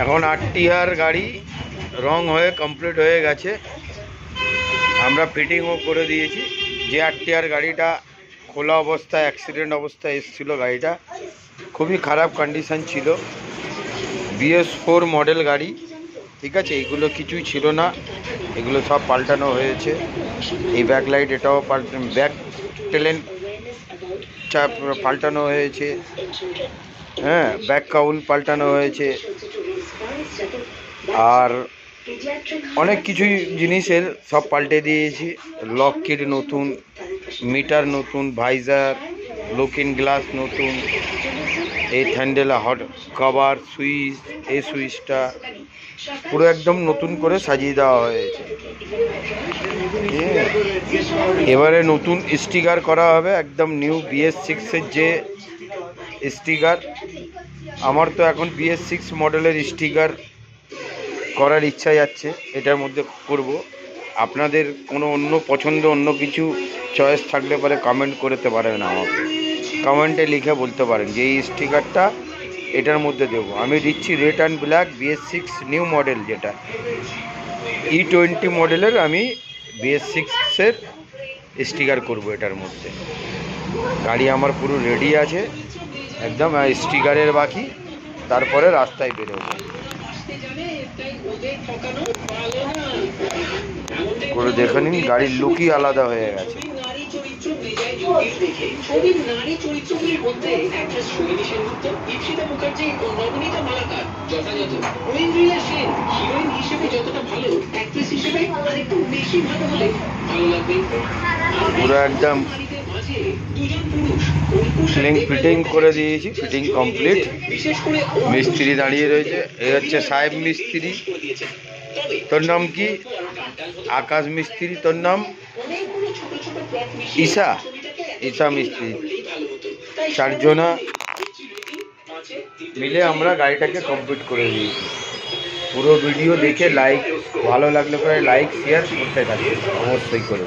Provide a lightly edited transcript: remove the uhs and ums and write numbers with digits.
এখন আরটিআর গাড়ি রং হয়ে কমপ্লিট হয়ে গেছে, আমরা ফিটিংও করে দিয়েছি। যে আরটিআর গাড়িটা খোলা অবস্থায় অ্যাক্সিডেন্ট অবস্থায় এসেছিলো, গাড়িটা খুবই খারাপ কন্ডিশন ছিল। BS4 মডেল গাড়ি, ঠিক আছে। এইগুলো কিছুই ছিল না, এগুলো সব পাল্টানো হয়েছে। এই ব্যাকলাইট এটাও ব্যাক টেলেন চাপ পাল্টানো হয়েছে, হ্যাঁ, ব্যাক কাউল পাল্টানো হয়েছে, আর অনেক কিছুই জিনিসের সব পাল্টে দিয়েছি। লক কিট নতুন, মিটার নতুন, ভাইজার, লুকিং গ্লাস নতুন, এই হ্যান্ডেল, হট কভার, সুইচ, এই সুইচটা পুরো একদম নতুন করে সাজিয়ে দেওয়া হয়েছে। এবারে নতুন স্টিকার করা হবে, একদম নিউ BS6-এর যে স্টিকার। আমার তো এখন BS6 মডেলের স্টিকার করার ইচ্ছা যাচ্ছে, এটার মধ্যে করব। আপনাদের কোনো অন্য পছন্দ, অন্য কিছু চয়েস থাকলে পরে কমেন্ট করতে পারেন, আমাকে কমেন্টে লিখে বলতে পারেন যে এই স্টিকারটা এটার মধ্যে দেবো। আমি দিচ্ছি red and black BS6 new model, যেটা E20 মডেলের আমি BS6-এর স্টিকার করব এটার মধ্যে। গাড়ি আমার পুরো রেডি আছে একদম, স্টিকারের বাকি, তারপরে রাস্তায় বেরোবো। করে দেখে নিন, গাড়ির লুকই আলাদা হয়ে গেছে। পুরো একদম ফিটিং করে দিয়েছি, ফিটিং কমপ্লিট। মিস্ত্রি দাঁড়িয়ে রয়েছে, এই হচ্ছে সাহেব মিস্ত্রি। তোর নাম কি? আকাশ মিস্ত্রি। তোর নাম? ঈশা মিস্ত্রি। চারজনা মিলে আমরা গাড়িটাকে কমপ্লিট করে দিয়েছি। পুরো ভিডিও দেখে ভালো লাগলে পরে লাইক শেয়ার করতে থাকি, অবশ্যই করে।